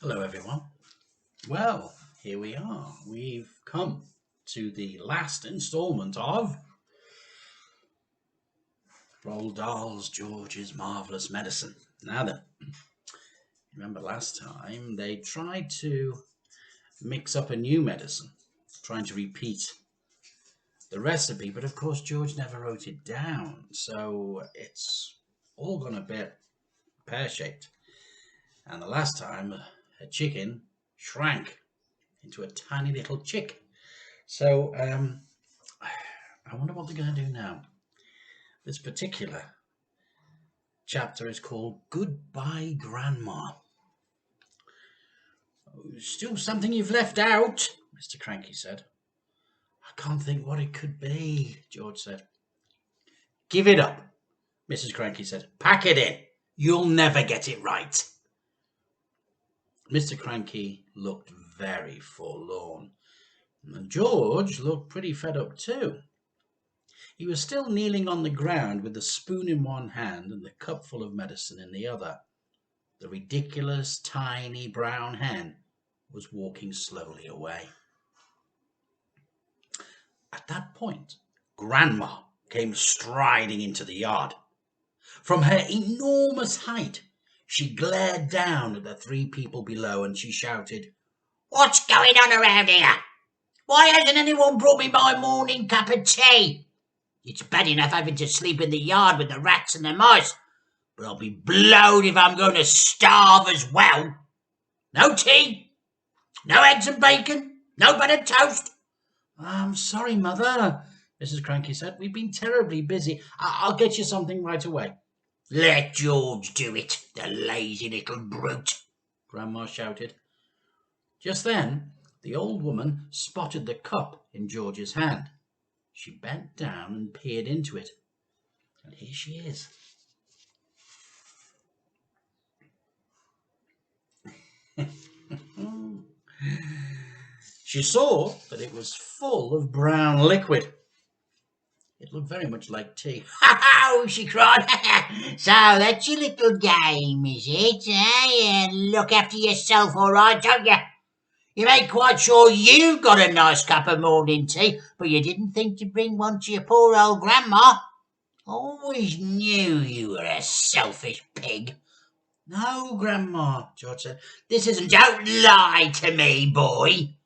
Hello, everyone. Well, here we are. We've come to the last instalment of Roald Dahl's George's Marvellous Medicine. Now then, remember last time they tried to mix up a new medicine, trying to repeat the recipe, but of course George never wrote it down, so it's all gone a bit pear-shaped. And the last time, a chicken shrank into a tiny little chick. So, I wonder what they're going to do now. This particular chapter is called Goodbye Grandma. Still something you've left out, Mr. Cranky said. I can't think what it could be, George said. Give it up, Mrs. Cranky said. Pack it in. You'll never get it right. Mr. Cranky looked very forlorn, and George looked pretty fed up too. He was still kneeling on the ground with the spoon in one hand and the cup full of medicine in the other. The ridiculous, tiny brown hen was walking slowly away. At that point, Grandma came striding into the yard. From her enormous height, she glared down at the three people below and she shouted, "What's going on around here? Why hasn't anyone brought me my morning cup of tea? It's bad enough having to sleep in the yard with the rats and the mice, but I'll be blowed if I'm going to starve as well. No tea, no eggs and bacon, no buttered toast." "I'm sorry, Mother," Mrs. Cranky said. "We've been terribly busy. I'll get you something right away." "Let George do it, the lazy little brute," Grandma shouted. Just then, the old woman spotted the cup in George's hand. She bent down and peered into it. And here she is. She saw that it was full of brown liquid. It looked very much like tea. "Oh!" she cried. "So that's your little game, is it? Eh? Look after yourself, all right, don't you? You made quite sure you got a nice cup of morning tea, but you didn't think to bring one to your poor old grandma. Always knew you were a selfish pig." "No, Grandma," George said. "This isn't—" "Don't lie to me, boy,"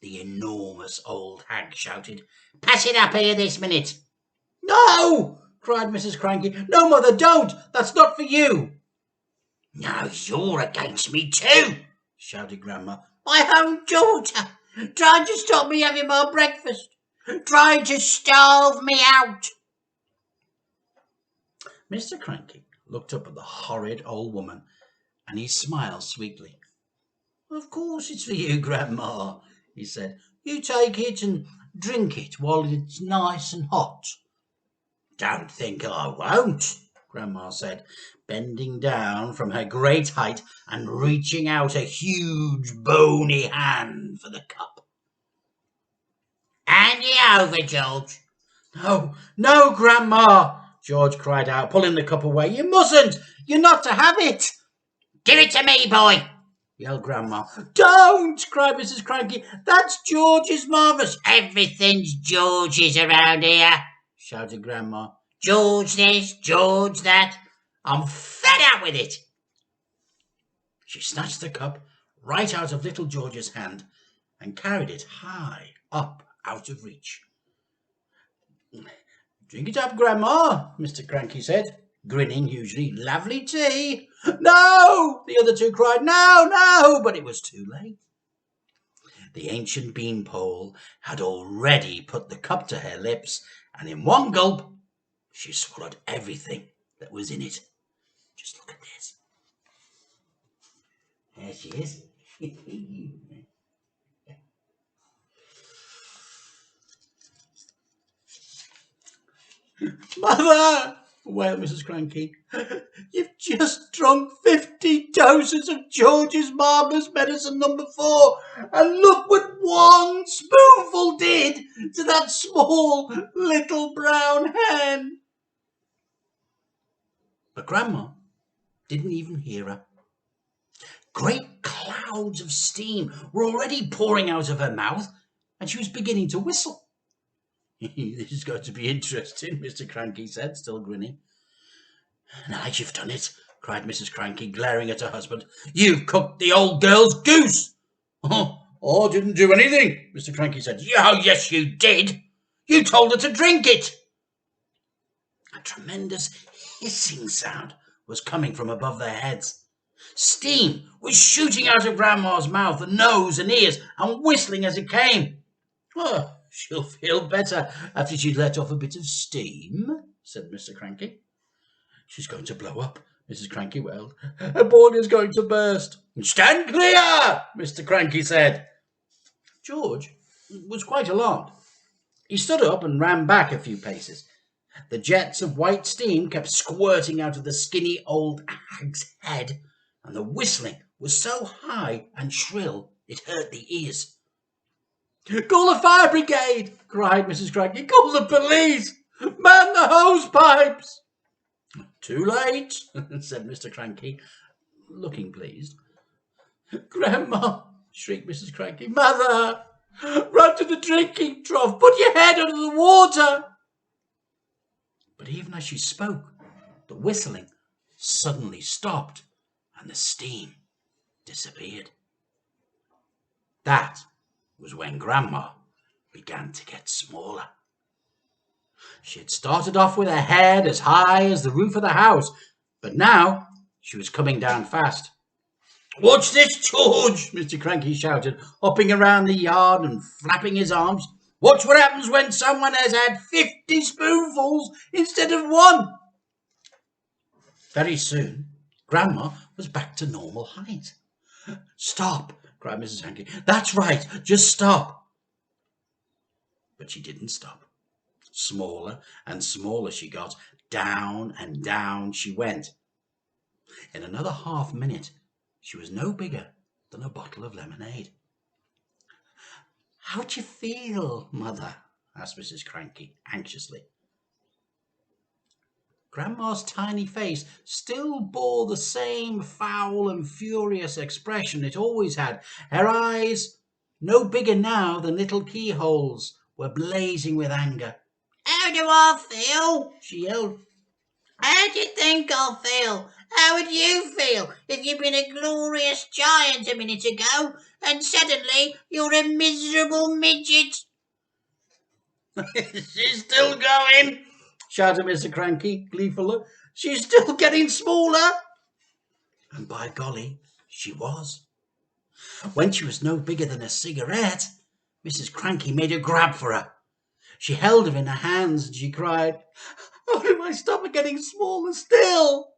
the enormous old hag shouted. "Pass it up here this minute." "No!" cried Mrs. Cranky. "No, Mother, don't! That's not for you." "No, you're against me too," shouted Grandma. "My own daughter, trying to stop me having my breakfast, trying to starve me out." Mr. Cranky looked up at the horrid old woman, and he smiled sweetly. "Of course it's for you, Grandma," he said. "You take it and drink it while it's nice and hot." "Don't think I won't," Grandma said, bending down from her great height and reaching out a huge bony hand for the cup. "Hand it over, George." "No, no, Grandma," George cried out, pulling the cup away. "You mustn't! You're not to have it." "Give it to me, boy," yelled Grandma. "Don't!" cried Mrs. Cranky. "That's George's Marvellous." "Everything's George's around here," shouted Grandma. "George this, George that. I'm fed up with it." She snatched the cup right out of little George's hand and carried it high up out of reach. "Drink it up, Grandma," Mr. Cranky said, grinning hugely. "Lovely tea." "No!" the other two cried. "No, no!" But it was too late. The ancient beanpole had already put the cup to her lips, and in one gulp she swallowed everything that was in it. Just look at this. There she is. "Mother!" wailed Mrs. Cranky. "You've just drunk 50 doses of George's Marvellous Medicine #4, and look what one spoonful did to that small little brown hen." But Grandma didn't even hear her. Great clouds of steam were already pouring out of her mouth, and she was beginning to whistle. "This is going to be interesting," Mr. Cranky said, still grinning. "Now you've done it," cried Mrs. Cranky, glaring at her husband. "You've cooked the old girl's goose." "Oh, I didn't do anything," Mr. Cranky said. "Oh, yes, you did. You told her to drink it." A tremendous hissing sound was coming from above their heads. Steam was shooting out of Grandma's mouth and nose and ears and whistling as it came. "Oh, she'll feel better after she's let off a bit of steam," said Mr. Cranky. "She's going to blow up," Mrs. Cranky wailed. "Her boiler's going to burst." "Stand clear," Mr. Cranky said. George was quite alarmed. He stood up and ran back a few paces. The jets of white steam kept squirting out of the skinny old hag's head, and the whistling was so high and shrill it hurt the ears. "Call the fire brigade!" cried Mrs. Cranky. "Call the police! Man the hose pipes!" "Too late," said Mr. Cranky, looking pleased. "Grandma!" shrieked Mrs. Cranky. "Mother! Run to the drinking trough! Put your head under the water!" But even as she spoke, the whistling suddenly stopped and the steam disappeared. That was when Grandma began to get smaller. She had started off with her head as high as the roof of the house, but now she was coming down fast. "Watch this, George!" Mr. Cranky shouted, hopping around the yard and flapping his arms. "Watch what happens when someone has had 50 spoonfuls instead of 1. Very soon, Grandma was back to normal height. "Stop!" cried Mrs. Cranky. "That's right, just stop." But she didn't stop. Smaller and smaller she got. Down and down she went. In another half minute, she was no bigger than a bottle of lemonade. "How do you feel, Mother?" asked Mrs. Cranky anxiously. Grandma's tiny face still bore the same foul and furious expression it always had. Her eyes, no bigger now than little keyholes, were blazing with anger. "How do I feel?" she yelled. "How do you think I feel? How would you feel if you'd been a glorious giant a minute ago and suddenly you're a miserable midget?" "She's still going," shouted Mr. Cranky gleefully. "She's still getting smaller." And by golly, she was. When she was no bigger than a cigarette, Mrs. Cranky made a grab for her. She held her in her hands and she cried, "How do I stop her getting smaller still?"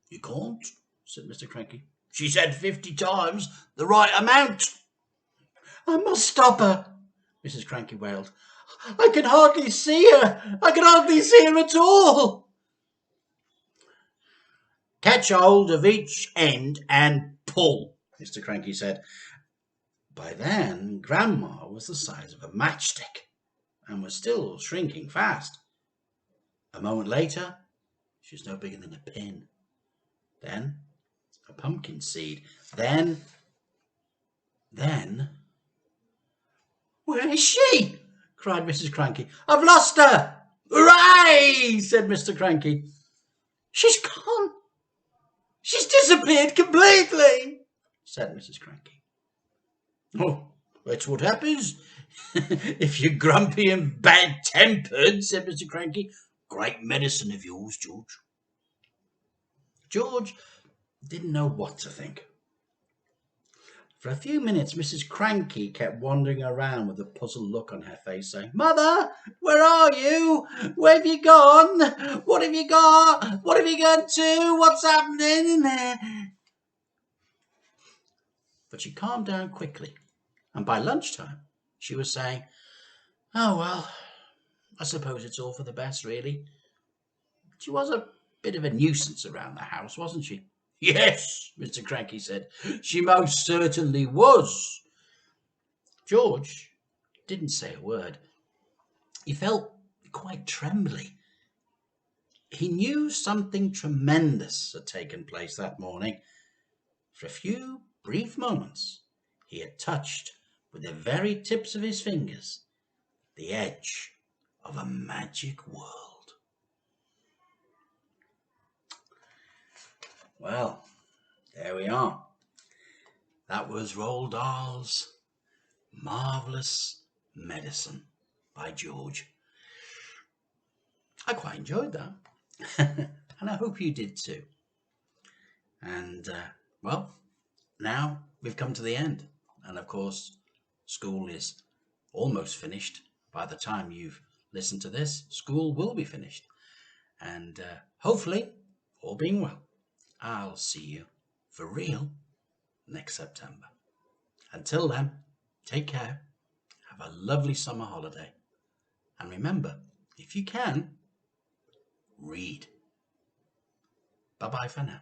"You can't," said Mr. Cranky. "She said 50 times the right amount." "I must stop her," Mrs. Cranky wailed. "I can hardly see her. I can hardly see her at all." "Catch hold of each end and pull," Mr. Cranky said. By then, Grandma was the size of a matchstick and was still shrinking fast. A moment later, she was no bigger than a pin. Then a pumpkin seed. Then... "Where is she?" cried Mrs. Cranky. "I've lost her." "Hooray!" said Mr. Cranky. "She's gone. She's disappeared completely," said Mrs. Cranky. "Oh, that's what happens if you're grumpy and bad-tempered," said Mr. Cranky. "Great medicine of yours, George." George didn't know what to think. For a few minutes, Mrs. Cranky kept wandering around with a puzzled look on her face, saying, "Mother, where are you? Where have you gone? What have you got? What have you gone to? What's happening in there?" But she calmed down quickly, and by lunchtime, she was saying, "Oh, well, I suppose it's all for the best, really. She was a bit of a nuisance around the house, wasn't she?" "Yes," Mr. Cranky said, "she most certainly was." George didn't say a word. He felt quite trembly. He knew something tremendous had taken place that morning. For a few brief moments, he had touched with the very tips of his fingers the edge of a magic world. Well, there we are. That was Roald Dahl's Marvellous Medicine by George. I quite enjoyed that. And I hope you did too. And, well, now we've come to the end. And of course, school is almost finished. By the time you've listened to this, school will be finished. And hopefully, all being well, I'll see you for real next September. Until then, take care, have a lovely summer holiday, and remember, if you can, read. Bye-bye for now.